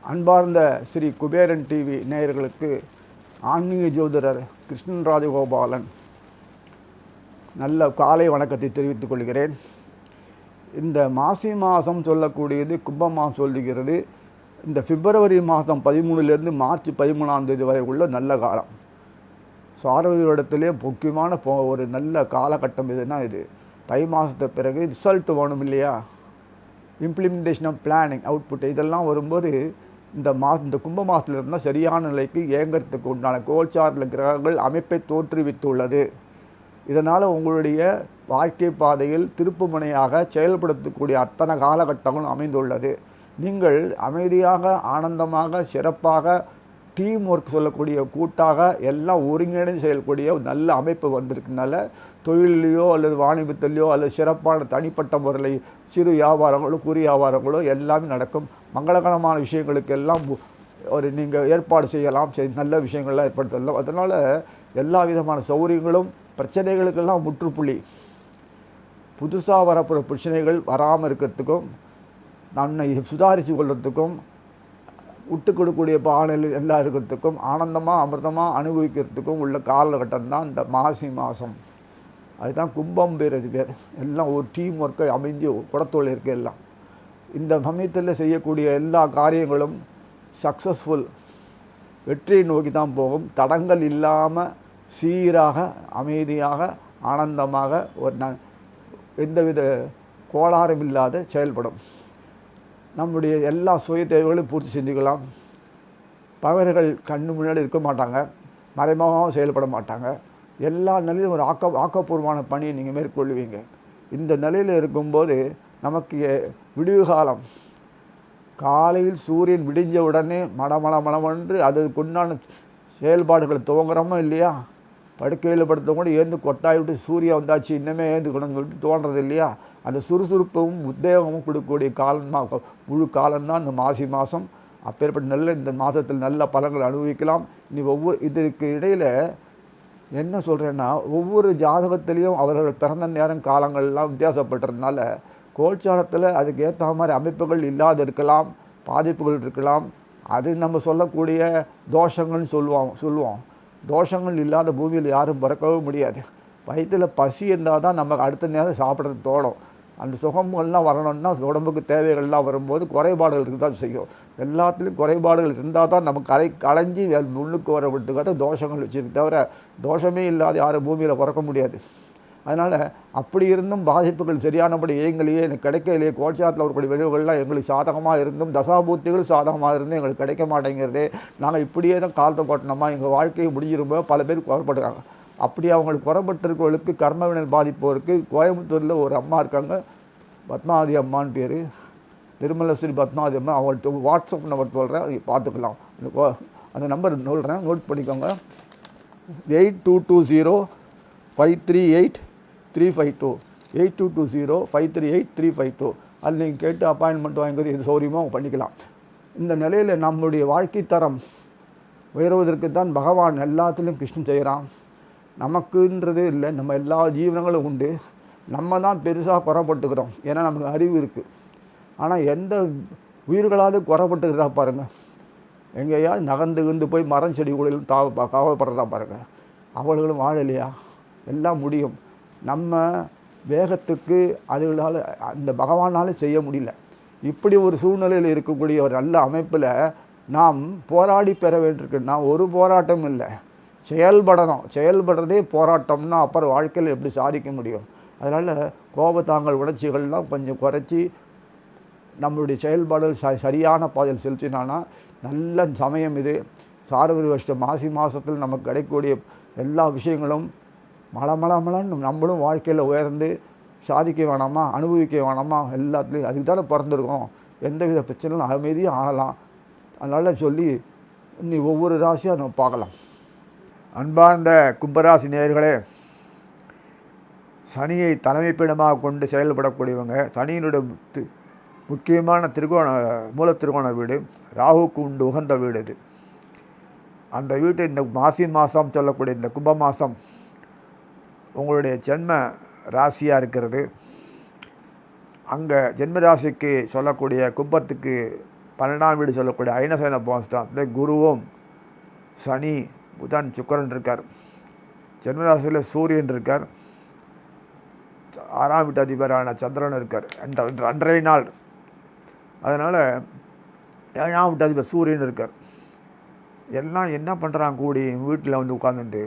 அன்பார்ந்த ஸ்ரீ குபேரன் டிவி நேயர்களுக்கு ஆன்மீக ஜோதிடர் கிருஷ்ணன் ராஜகோபாலன் நல்ல காலை வணக்கத்தை தெரிவித்துக் கொள்கிறேன். இந்த மாசி மாதம் சொல்லக்கூடியது கும்ப மாதம் சொல்லுகிறது. இந்த பிப்ரவரி மாதம் 13லேருந்து மார்ச் 13ஆம் தேதி வரை உள்ள நல்ல காலம். சாரவரிடத்திலே முக்கியமான ஒரு நல்ல காலகட்டம் எதுனா இது. தை மாதத்தை பிறகு ரிசல்ட் வேணும் இல்லையா, இம்ப்ளிமெண்டேஷன் ஆஃப் பிளானிங் அவுட்புட் இதெல்லாம் வரும்போது இந்த கும்ப மாதத்தில் இருந்தால் சரியான நிலைக்கு இயங்கிறதுக்கு உண்டான கோல்சாரில் கிரகங்கள் அமைப்பை தோற்றுவித்துள்ளது. இதனால் உங்களுடைய வாழ்க்கை பாதையில் திருப்பு முனையாக செயல்படுத்தக்கூடிய அத்தனை காலகட்டங்களும் அமைந்துள்ளது. நீங்கள் அமைதியாக ஆனந்தமாக சிறப்பாக டீம் ஒர்க் சொல்லக்கூடிய கூட்டாக எல்லாம் ஒருங்கிணைந்து செயல்கூடிய நல்ல அமைப்பு வந்திருக்குனால தொழிலையோ அல்லது வாணிபத்திலையோ அல்லது சிறப்பான தனிப்பட்ட முறையில் சிறு வியாபாரங்களோ குறு வியாபாரங்களோ எல்லாமே நடக்கும். மங்களகரமான விஷயங்களுக்கெல்லாம் நீங்கள் ஏற்பாடு செய்யலாம், நல்ல விஷயங்கள்லாம் ஏற்படுத்தலாம். அதனால் எல்லா விதமான சௌகரியங்களும் பிரச்சனைகளுக்கெல்லாம் முற்றுப்புள்ளி. புதுசாக வரப்போகிற பிரச்சனைகள் வராமல் இருக்கிறதுக்கும் தன்னை சுதாரித்து கொள்வதுக்கும் விட்டு கொடுக்கக்கூடிய பாடல் எல்லாம் இருக்கிறதுக்கும் ஆனந்தமாக அமிர்தமாக அனுபவிக்கிறதுக்கும் உள்ள காலகட்டம் தான் இந்த மாசி மாதம். அதுதான் கும்பம் பேர். அது பேர் எல்லாம் ஒரு டீம் ஒர்க்கை அமைஞ்சு குடத்தோல் இருக்க எல்லாம் இந்த சமயத்தில் செய்யக்கூடிய எல்லா காரியங்களும் சக்ஸஸ்ஃபுல் வெற்றியை நோக்கி தான் போகும். தடங்கள் இல்லாமல் சீராக அமைதியாக ஆனந்தமாக ஒரு எந்தவித கோளாறும் இல்லாத செயல்படும். நம்முடைய எல்லா சுய தேவைகளையும் பூர்த்தி செஞ்சுக்கலாம். பகைவர்கள் கண்ணு முன்னாடி இருக்க மாட்டாங்க, மறைமுகமாக செயல்பட மாட்டாங்க. எல்லா நிலையிலும் ஒரு ஆக்கப்பூர்வமான பணியை நீங்கள் மேற்கொள்வீங்க. இந்த நிலையில் இருக்கும்போது நமக்கு விடிவு காலம் காலையில் சூரியன் விடிஞ்ச உடனே மடமளமளவென்று அதுக்குண்டான செயல்பாடுகள் துவங்குறோமோ இல்லையா, படுக்கையில் படுத்த கூட ஏந்து கொட்டாய் விட்டு சூரியன் வந்தாச்சு இன்னமே ஏந்துக்கணும்னு சொல்லிட்டு தோன்றது இல்லையா, அந்த சுறுசுறுப்பும் உத்வேகமும் கொடுக்கக்கூடிய காலமாக முழு காலம்தான் இந்த மாசி மாதம். அப்பேற்பட்ட நல்ல இந்த மாதத்தில் நல்ல பலன்கள் அனுபவிக்கலாம். இனி இதுக்கு இடையில் என்ன சொல்கிறேன்னா, ஒவ்வொரு ஜாதகத்திலையும் அவர்கள் பிறந்த நேரம் காலங்கள்லாம் வித்தியாசப்பட்டதுனால கோல்சாரத்தில் அதுக்கு ஏற்ற மாதிரி அமைப்புகள் இல்லாத இருக்கலாம், பாதிப்புகள் இருக்கலாம். அது நம்ம சொல்லக்கூடிய தோஷங்கள்னு சொல்லுவோம். தோஷங்கள் இல்லாத பூமியில் யாரும் பிறக்கவே முடியாது. வயிற்றில் பசி இருந்தால் தான் நமக்கு அடுத்த நேரம் சாப்பிட்றது தோணும். அந்த சுகங்கள்லாம் வரணும்னா உடம்புக்கு தேவைகள்லாம் வரும்போது குறைபாடுகள் இருக்க தான் செய்யும். எல்லாத்துலேயும் குறைபாடுகள் இருந்தால் தான் நமக்கு களைஞ்சி முன்னுக்கு வரவிட்டுக்காத தோஷங்கள் வச்சுருக்கு. தவிர தோஷமே இல்லாத யாரும் பூமியில் பிறக்க முடியாது. அதனால் அப்படி இருந்தும் பாதிப்புகள் சரியானபடி இயங்கலையே எனக்கு கிடைக்கலையே, கோல்சாரத்தில் வரக்கூடிய விளைவுகள்லாம் எங்களுக்கு சாதகமாக இருந்தும் தசாபூர்த்திகள் சாதகமாக இருந்தும் எங்களுக்கு கிடைக்க மாட்டேங்கிறது, நாங்கள் இப்படியே தான் காலத்தை போட்டோமா எங்கள் வாழ்க்கையை முடிஞ்சிரும்போது பல பேர் குறைப்படுறாங்க. அப்படி அவங்களுக்கு குறைபட்டிருக்கவர்களுக்கு கர்மவினல் பாதிப்பு இருக்குது. கோயம்புத்தூரில் ஒரு அம்மா இருக்காங்க, பத்மாவதி அம்மான்னு பேர், திருமலஸ்ரீ பத்மாவதி அம்மா. அவங்கள்ட்ட வாட்ஸ்அப் நம்பர் சொல்கிறேன், பார்த்துக்கலாம். அந்த நம்பர் சொல்கிறேன், நோட் பண்ணிக்கோங்க. 8220-538-352 8220-538-352. அது நீங்கள் கேட்டு அப்பாயின்மெண்ட் வாங்கிக்கிறது இது சௌரியமாக பண்ணிக்கலாம். இந்த நிலையில் நம்முடைய வாழ்க்கை தரம் உயர்வதற்கு தான் பகவான் எல்லாத்துலேயும் கிருஷ்ணன் செய்கிறான். நமக்குன்றது இல்லை, நம்ம எல்லா ஜீவனங்களும் உண்டு. நம்ம தான் பெருசாக குறைப்பட்டுக்கிறோம், ஏன்னா நமக்கு அறிவு இருக்குது. ஆனால் எந்த உயிர்களாவது குறைப்பட்டுக்கிறதா பாருங்கள். எங்கேயாவது நகர்ந்து போய் மரம் செடி கூடலும் கவலைப்படுறதா பாருங்கள். அவர்களும் வாழலையா? எல்லாம் முடியும். நம்ம வேகத்துக்கு அதுகளால் அந்த பகவானால் செய்ய முடியல. இப்படி ஒரு சூழ்நிலையில் இருக்கக்கூடிய ஒரு நல்ல அமைப்பில் நாம் போராடி பெற வேண்டியிருக்குன்னா ஒரு போராட்டம் இல்லை, செயல்படணும். செயல்படுறதே போராட்டம்னா அப்புறம் வாழ்க்கையில் எப்படி சாதிக்க முடியும்? அதனால் கோபத்தாங்கல் உணர்ச்சிகள்லாம் கொஞ்சம் குறைச்சி நம்மளுடைய செயல்பாடுகள் சரியான பாதையில் செலுத்தினான்னா நல்ல சமயம் இது. சார்வரி வருஷம் மாசி மாதத்தில் நமக்கு கிடைக்கக்கூடிய எல்லா விஷயங்களும் மலமலமலன்னு நம்மளும் வாழ்க்கையில் உயர்ந்து சாதிக்க வேணாமா, அனுபவிக்க வேணாமா, எல்லாத்துலேயும் அதுக்கு தானே பிறந்திருக்கோம். எந்தவித பிரச்சனையும் அமைதியாக ஆகலாம். அதனால் சொல்லி நீ ஒவ்வொரு ராசியாக நம்ம பார்க்கலாம். அன்பார்ந்த கும்பராசி நேயர்களே, சனியை தலைமைப்பிடமாக கொண்டு செயல்படக்கூடியவங்க. சனியினுடைய முக்கியமான மூல திருகோண வீடு, ராகுக்கு உண்டு உகந்த வீடு இது. அந்த வீட்டை இந்த மாசி மாதம் சொல்லக்கூடிய இந்த கும்ப மாதம் உங்களுடைய ஜென்ம ராசியாக இருக்கிறது. அங்கே ஜென்மராசிக்கு சொல்லக்கூடிய கும்பத்துக்கு 12ஆம் வீடு சொல்லக்கூடிய அயனசயன போகஸ்தானத்தில் குருவும் சனி புதன் சுக்கிரன் இருக்கார். ஜென்மராசியில் சூரியன் இருக்கார். 6ஆம் வீட்டு அதிபரான சந்திரன் இருக்கார். அன்றைய நாள். அதனால் 7ஆம் வீட்டு அதிபர் சூரியன் இருக்கார். எல்லாம் என்ன பண்ணுறாங்க கூடி வீட்டில் வந்து உட்காந்துட்டு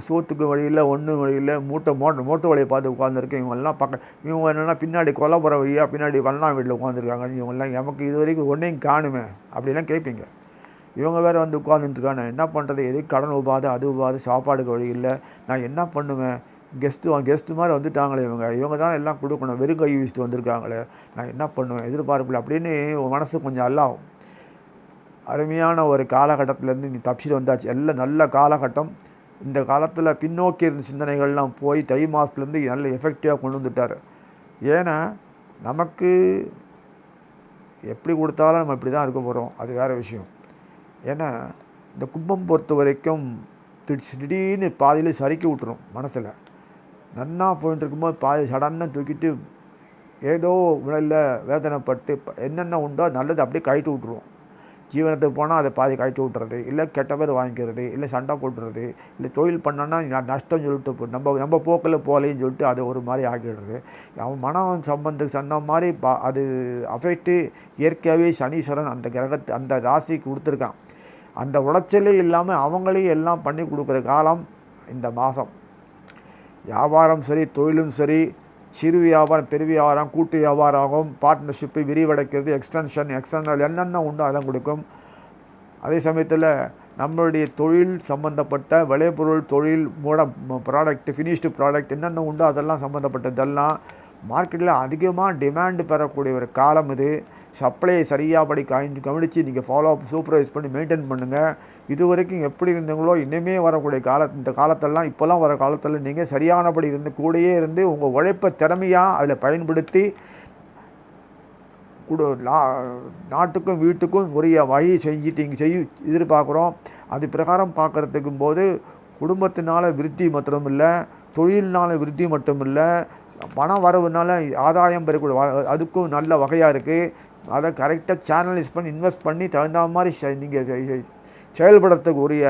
சோத்துக்கு வழியில் ஒன்றும் வழியில் மோட்டு வழியை பார்த்து உட்காந்துருக்கு. இவங்கெல்லாம் இவங்க என்னென்னா பின்னாடி கொல்லப்புற வழியாக பின்னாடி 12ஆம் வீட்டில் உட்காந்துருக்காங்க. இவங்கெல்லாம் எமக்கு இது வரைக்கும் ஒன்றையும் காணுமே அப்படிலாம் கேட்பீங்க. இவங்க வேறு வந்து உட்காந்துட்டுருக்காங்க. என்ன பண்ணுறது, எதுக்கு கடன் உபாதை அது உபாதை, சாப்பாடுக்கு வழி இல்லை, நான் என்ன பண்ணுவேன், கெஸ்ட்டு மாதிரி வந்துட்டாங்களே இவங்க தான் எல்லாம் கொடுக்கணும், வெறும் கை வீசிட்டு வந்திருக்காங்களே, நான் என்ன பண்ணுவேன், எதிர்பார்ப்பில்லை அப்படின்னு மனசு கொஞ்சம் எல்லாம் அருமையான ஒரு காலகட்டத்திலேருந்து நீ தப்பிச்சுட்டு வந்தாச்சு. எல்லாம் நல்ல காலகட்டம். இந்த காலத்தில் பின்னோக்கி இருந்த சிந்தனைகள்லாம் போய் தை மாதத்துலேருந்து நல்ல எஃபெக்டிவாக கொண்டு வந்துட்டார். ஏன்னா நமக்கு எப்படி கொடுத்தாலும் நம்ம இப்படி தான் இருக்க போகிறோம், அது வேறு விஷயம். ஏன்னா இந்த கும்பம் பொறுத்த வரைக்கும் திடீர்னு பாதியில் சறுக்கி விட்டுரும். மனசில் நன்னா போயிட்டு இருக்கும்போது பாதி சடன்னு தூக்கிட்டு ஏதோ உடலில் வேதனைப்பட்டு என்னென்ன உண்டோ நல்லது அப்படியே கழட்டி விட்ருவோம். ஜீவனத்துக்கு போனால் அதை பாதி கழட்டி விட்டுறது, இல்லை கெட்ட பேர் வாங்கிக்கிறது, இல்லை சண்டை போட்டுறது, இல்லை தொழில் பண்ணோன்னா நஷ்டம் சொல்லிட்டு நம்ம போக்கில் போகலைன்னு சொல்லிட்டு அது ஒரு மாதிரி ஆக்கிடுறது. அவன் மனம் சொன்ன மாதிரி அது அஃபெக்ட்டு இயற்கையாகவே சனீஸ்வரன் அந்த கிரகத்தை அந்த ராசிக்கு கொடுத்துருக்கான். அந்த உளைச்சலே இல்லாமல் அவங்களையும் எல்லாம் பண்ணி கொடுக்குற காலம் இந்த மாதம். வியாபாரம் சரி, தொழிலும் சரி, சிறு வியாபாரம், பெரிய வியாபாரம், கூட்டு வியாபாரம், பார்ட்னர்ஷிப்பு விரிவடைக்கிறது, எக்ஸ்டர்னல் என்னென்ன உண்டோ அதெல்லாம் கொடுக்கும். அதே சமயத்தில் நம்மளுடைய தொழில் சம்மந்தப்பட்ட விளைபொருள் தொழில் ப்ராடக்ட், ஃபினிஷ்டு ப்ராடக்ட் என்னென்ன உண்டோ அதெல்லாம் சம்மந்தப்பட்டதெல்லாம் மார்க்கெட்டில் அதிகமாக டிமாண்டு பெறக்கூடிய ஒரு காலம் இது. சப்ளையை சரியாகபடி கவனித்து நீங்கள் ஃபாலோ அப் சூப்பர்வைஸ் பண்ணி மெயின்டைன் பண்ணுங்கள். இது வரைக்கும் எப்படி இருந்தீங்களோ இனிமே வரக்கூடிய இந்த காலத்தெல்லாம் இப்போல்லாம் வர காலத்தில் நீங்கள் சரியானபடி இருந்து கூடயே இருந்து உங்கள் உழைப்பை திறமையாக அதில் பயன்படுத்தி நாட்டுக்கும் வீட்டுக்கும் உரிய வழி செஞ்சுட்டு எதிர்பார்க்குறோம். அது பிரகாரம் பார்க்குறதுக்கும் போது குடும்பத்தினால் விருத்தி மட்டும் இல்லை, தொழில்னால் விருத்தி மட்டும் இல்லை, பண வரவுனால ஆதாயம் பெறக்கூடிய அதுக்கும் நல்ல வகையாக இருக்குது. அதை கரெக்டாக சேனலைஸ் பண்ணி இன்வெஸ்ட் பண்ணி தகுந்த மாதிரி நீங்கள் செயல்படுறதுக்கு உரிய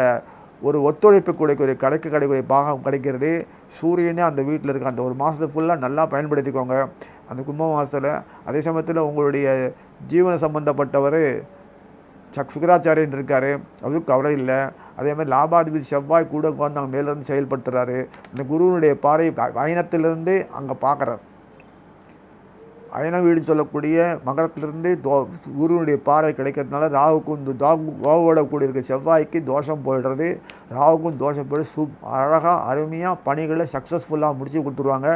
ஒரு ஒத்துழைப்பு கிடைக்கக்கூடிய பாகம் கிடைக்கிறது. சூரியனே அந்த வீட்டில் இருக்க அந்த ஒரு மாதத்தை ஃபுல்லாக நல்லா பயன்படுத்திக்கோங்க அந்த கும்ப மாதத்தில். அதே சமயத்தில் உங்களுடைய ஜீவன சம்பந்தப்பட்டவர் சுக்கராச்சாரியன் இருக்கார், அதுவும் கவலை இல்லை. அதேமாதிரி லாபாதிபதி செவ்வாய் கூட உட்காந்து அங்கே மேலேருந்து செயல்படுத்துகிறாரு. இந்த குருவனுடைய பாறை அயனத்திலிருந்து அங்கே பார்க்குறார். அயன வீடு சொல்லக்கூடிய மகரத்திலிருந்து குருவனுடைய பாறை கிடைக்கிறதுனால ராகுவோட கூட இருக்க செவ்வாய்க்கு தோஷம் போயிடுறது. ராகுக்கும் தோஷம் போயிடு அழகாக அருமையாக பணிகளை சக்ஸஸ்ஃபுல்லாக முடித்து கொடுத்துருவாங்க.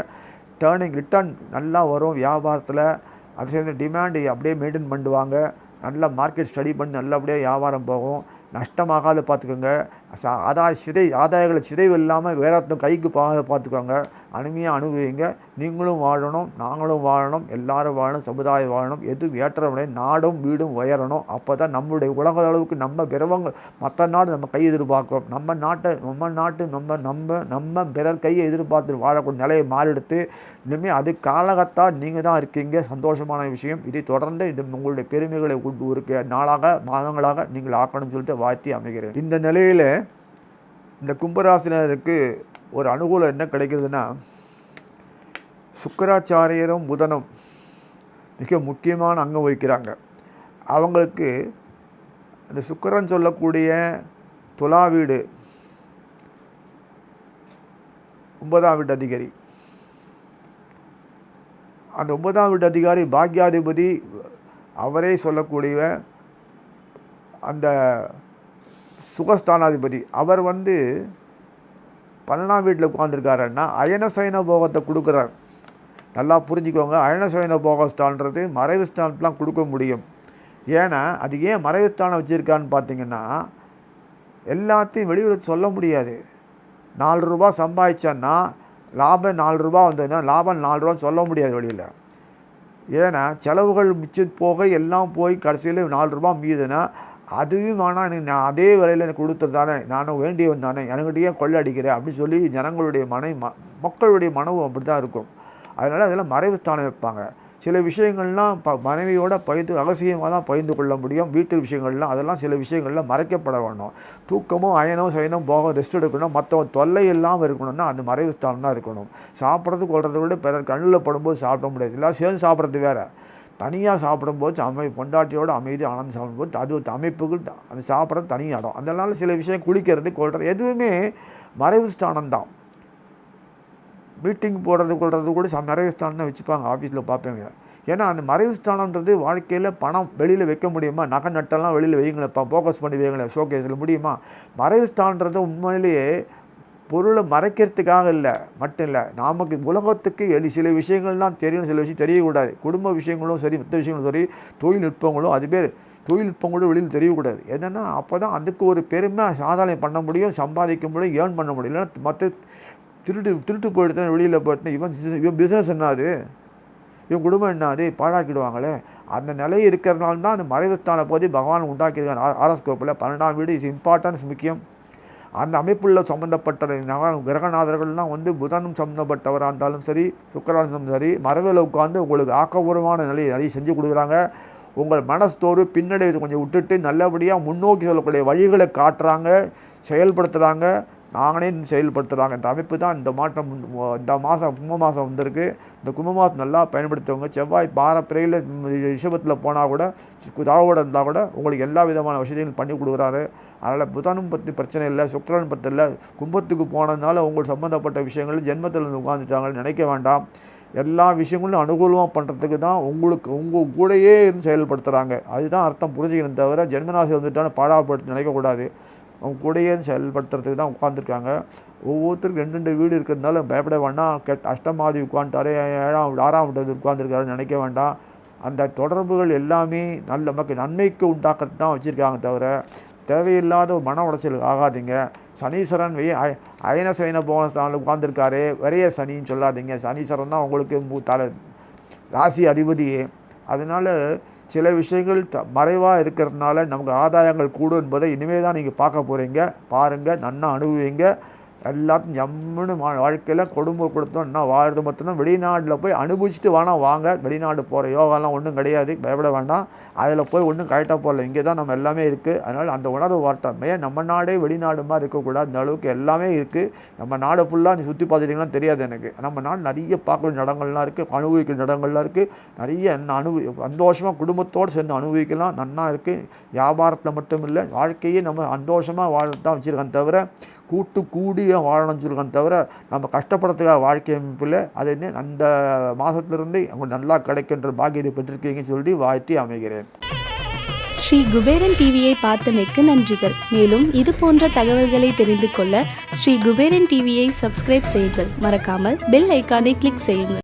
ரிட்டர்ன் நல்லா வரும் வியாபாரத்தில். அதே சேர்ந்து டிமாண்டு அப்படியே மெயின்டைன் பண்ணுவாங்க. நல்லா மார்க்கெட் ஸ்டடி பண்ணி நல்லபடியாக வியாபாரம் போகும். நஷ்டமாகாத பார்த்துக்கோங்க. ஆதாயங்களை சிதைவு இல்லாமல் வேற கைக்கு போகாத பார்த்துக்கோங்க. அருமையாக அனுபவிங்க. நீங்களும் வாழணும், நாங்களும் வாழணும், எல்லாரும் வாழணும், சமுதாயம் வாழணும். எதுவும் ஏற்றமுடைய நாடும் வீடும் உயரணும். அப்போ தான் நம்மளுடைய உலக அளவுக்கு நம்ம பிறவங்க மற்ற நாடு நம்ம கை எதிர்பார்க்கும். நம்ம நாட்டு நம்ம பிறர் கையை எதிர்பார்த்து வாழக்கூடிய நிலையை மாறிடுத்து. இனிமேல் அது காலகத்தாக நீங்கள் தான் இருக்கீங்க. சந்தோஷமான விஷயம். இதை தொடர்ந்து இது உங்களுடைய பெருமைகளை கொண்டு இருக்க நாளாக மாதங்களாக நீங்கள் ஆக்கணும்னு சொல்லிட்டு வாழ்த்தி அமைகிறேன். இந்த நிலையில் இந்த கும்பராசினருக்கு ஒரு அனுகூலம் என்ன கிடைக்கிறதுனா, சுக்கராச்சாரியரும் புதனும் மிக முக்கியமான அங்கம் வகிக்கிறாங்க. அவங்களுக்கு இந்த சுக்கிரன் சொல்லக்கூடிய துலா வீடு 9ஆம் வீட்டு அதிகாரி. அந்த 9ஆம் வீட்டு அதிகாரி பாக்யாதிபதி அவரே சொல்லக்கூடிய அந்த சுகஸ்தானாதிபதி. அவர் 12ஆம் வீட்டில் உட்காந்துருக்காருன்னா அயனசயன போகத்தை கொடுக்குறார். நல்லா புரிஞ்சுக்கோங்க. அயனசயன போகஸ்தான்றது மறைவு ஸ்தானத்தெலாம் கொடுக்க முடியும். ஏன்னா அது ஏன் மறைவு ஸ்தானம் வச்சுருக்கான்னு பார்த்தீங்கன்னா, எல்லாத்தையும் வெளியில் சொல்ல முடியாது. 4 ரூபா சம்பாதிச்சேன்னா லாபம் 4 ரூபா வந்ததுன்னா லாபம் 4 ரூபான்னு சொல்ல முடியாது வெளியில். ஏன்னா செலவுகள் மிச்சம் போக எல்லாம் போய் கடைசியில் 4 ரூபா மீதுன்னா அதுவும் வேணாம், எனக்கு நான் அதே வேலையில் எனக்கு கொடுத்துட்டு தானே, நானும் வேண்டியவன் தானே, எனக்கிட்டே கொள்ளை அடிக்கிறேன் அப்படின்னு சொல்லி ஜனங்களுடைய மக்களுடைய மனமும் அப்படி தான் இருக்கும். அதனால் அதெல்லாம் மறைவு ஸ்தானம் வைப்பாங்க. சில விஷயங்கள்லாம் மனைவியோட ரகசியமாக தான் பகிர்ந்து கொள்ள முடியும். வீட்டு விஷயங்கள்லாம் அதெல்லாம் சில விஷயங்கள்லாம் மறைக்கப்பட வேணும். தூக்கமும் அயனம் சயனம் போக ரெஸ்ட் எடுக்கணும், மற்றவங்க தொல்லை இல்லாமல் இருக்கணும்னா அந்த மறைவு ஸ்தானம் தான் இருக்கணும். சாப்பிட்றது கொள்றதை விட பிறர் கண்ணில் படும்போது சாப்பிட முடியாது. எல்லாம் சேர்ந்து சாப்பிட்றது வேறு, தனியாக சாப்பிடும்போது பொண்டாட்டியோட அமைதி ஆனந்து சாப்பிடும்போது அது ஒரு அமைப்புகள் அது சாப்பிட்றது தனி இடம். அதனால் சில விஷயம் குளிக்கிறது கொள்வது எதுவுமே மறைவு ஸ்தானம் தான். மீட்டிங் போடுறது கொள்வது கூட மறைவு ஸ்தானம் தான் வச்சுப்பாங்க, ஆஃபீஸில் பார்ப்பேங்க. ஏன்னா அந்த மறைவு ஸ்தானன்றது வாழ்க்கையில் பணம் வெளியில் வைக்க முடியுமா? நகை நட்டெல்லாம் வெளியில் வைங்களேன், ஃபோக்கஸ் பண்ணி வைங்களேன் ஷோகேஸில் முடியுமா? மறைவு ஸ்தானன்றது உண்மையிலேயே பொருளை மறைக்கிறதுக்காக மட்டும் இல்லை, நமக்கு உலகத்துக்கு சில விஷயங்கள்லாம் தெரியும், சில விஷயம் தெரியக்கூடாது. குடும்ப விஷயங்களும் சரி, மற்ற விஷயங்களும் சரி, தொழில்நுட்பங்களும் அதுவே தொழில்நுட்பம் கூட வெளியில் தெரியக்கூடாது. என்னென்னா அப்போ தான் அதுக்கு ஒரு பெருமை சாதனை பண்ண முடியும், சம்பாதிக்க முடியும், ஏர்ன் பண்ண முடியும். இல்லைன்னா மற்ற திருட்டு போயிட்டு வெளியில் போயிட்டு இவன் பிஸ்னஸ் என்னது, இவன் குடும்பம் என்னது பாழாக்கிடுவாங்களே. அந்த நிலை இருக்கிறதுனால தான் அந்த மறைவுஸ்தான போது பகவான் உண்டாக்கியிருக்காங்க. ஆரோஸ்கோப்பில் 12ஆம் வீடு இஸ் இம்பார்ட்டன்ஸ் முக்கியம். அந்த அமைப்புள்ள சம்மந்தப்பட்ட கிரகநாதர்கள்லாம் புதனும் சம்மந்தப்பட்டவராக இருந்தாலும் சரி, சுக்கிரனும் சரி, மறைவில் உட்காந்து உங்களுக்கு ஆக்கப்பூர்வமான நிலையை நிறைய செஞ்சு கொடுக்குறாங்க. உங்கள் மனஸ்தோறு பின்னடைவு கொஞ்சம் விட்டுட்டு நல்லபடியாக முன்னோக்கி சொல்லக்கூடிய வழிகளை காட்டுறாங்க, செயல்படுத்துகிறாங்க, நாங்களே செயல்படுத்துகிறாங்க. என்ற அமைப்பு தான் இந்த மாற்றம். இந்த மாதம் கும்ப மாதம் வந்திருக்கு. இந்த கும்ப மாதம் நல்லா பயன்படுத்துவங்க. செவ்வாய் பாரப்பிரையில் ரிஷபத்தில் போனால் கூட ராவோட இருந்தால் கூட உங்களுக்கு எல்லா விதமான விஷயத்தையும் பண்ணி கொடுக்குறாரு. அதனால் புதனும் பற்றி பிரச்சனை இல்லை, சுக்கிரன் பற்றி இல்லை. கும்பத்துக்கு போனதுனால உங்களுக்கு சம்மந்தப்பட்ட விஷயங்கள் ஜென்மத்தில் உட்காந்துட்டாங்கன்னு நினைக்க வேண்டாம். எல்லா விஷயங்களும் அனுகூலமாக பண்ணுறதுக்கு தான் உங்கள் கூடையே இருந்து செயல்படுத்துகிறாங்க. அதுதான் அர்த்தம் புரிஞ்சுக்கணும். தவிர ஜென்மராசி வந்துட்டாலும் பாடாப்படுத்தி நினைக்கக்கூடாது. அவங்க கூடையே செயல்படுத்துறதுக்கு தான் உட்காந்துருக்காங்க. ஒவ்வொருத்தருக்கும் 2 வீடு இருக்கிறதுனால பயப்பட வேண்டாம். அஷ்டமாதி உட்காந்துட்டாரு, 6ஆம் வீட்டு உட்காந்துருக்காருன்னு நினைக்க வேண்டாம். அந்த தொடர்புகள் எல்லாமே நமக்கு நன்மைக்கு உண்டாக்குறது தான் வச்சுருக்காங்க. தவிர தேவையில்லாத மன உளைச்சலுக்கு ஆகாதீங்க. சனீஸ்வரன் அயன சயன போன உட்காந்துருக்காரு, விரைய சனின்னு சொல்லாதீங்க. சனீஸ்வரன் தான் உங்களுக்கு ராசி அதிபதியே. அதனால் சில விஷயங்கள் மறைவாக இருக்கிறதுனால நமக்கு ஆதாயங்கள் கூடும் என்பதை இனிமேல் தான் நீங்கள் பார்க்க போகிறீங்க. பாருங்கள், நன்னா அனுபவிங்க. எல்லாத்தையும் ஜம்முன்னு வாழ்க்கையில் குடும்பம் கொடுத்தோம் என்ன வாழ்றது மட்டும்தான். வெளிநாட்டில் போய் அனுபவிச்சுட்டு வாங்க. வெளிநாடு போகிற யோகாலாம் ஒன்றும் கிடையாது, பயப்பட வேண்டாம். அதில் போய் ஒன்றும் கரெக்டாக போகல, இங்கே தான் நம்ம எல்லாமே இருக்குது. அதனால் அந்த உணர்வு வாட்டமே நம்ம நாடே வெளிநாடு மாதிரி இருக்கக்கூடாது. இந்த அளவுக்கு எல்லாமே இருக்குது. நம்ம நாடு ஃபுல்லாக நீ சுற்றி பார்த்துட்டிங்கன்னா தெரியாது எனக்கு. நம்ம நாடு நிறைய பார்க்குற இடங்கள்லாம் இருக்குது, அனுபவிக்கிற இடங்கள்லாம் இருக்குது. நிறைய சந்தோஷமாக குடும்பத்தோடு சேர்ந்து அனுபவிக்கலாம், நன்னா இருக்குது. வியாபாரத்தில் மட்டும் இல்லை, வாழ்க்கையே நம்ம சந்தோஷமாக வாழத்தான் வச்சுருக்கேன். தவிர கூடிய வாழணும்னு சொல்லிருக்கான்னு தவிர நம்ம கஷ்டப்படுறதுக்காக வாழ்க்கை அமைப்பில் அது அந்த மாதத்துலேருந்து அவங்க நல்லா கிடைக்கின்ற பாக்கியத்தை பெற்றிருக்கீங்கன்னு சொல்லி வாழ்த்தி அமைகிறேன். ஸ்ரீ குபேரன் டிவியை பார்த்தமைக்கு நன்றிகள். மேலும் இது போன்ற தகவல்களை தெரிந்து கொள்ள ஸ்ரீ குபேரன் டிவியை சப்ஸ்கிரைப் செய்யுங்கள். மறக்காமல் பெல் ஐக்கானை கிளிக் செய்யுங்கள்.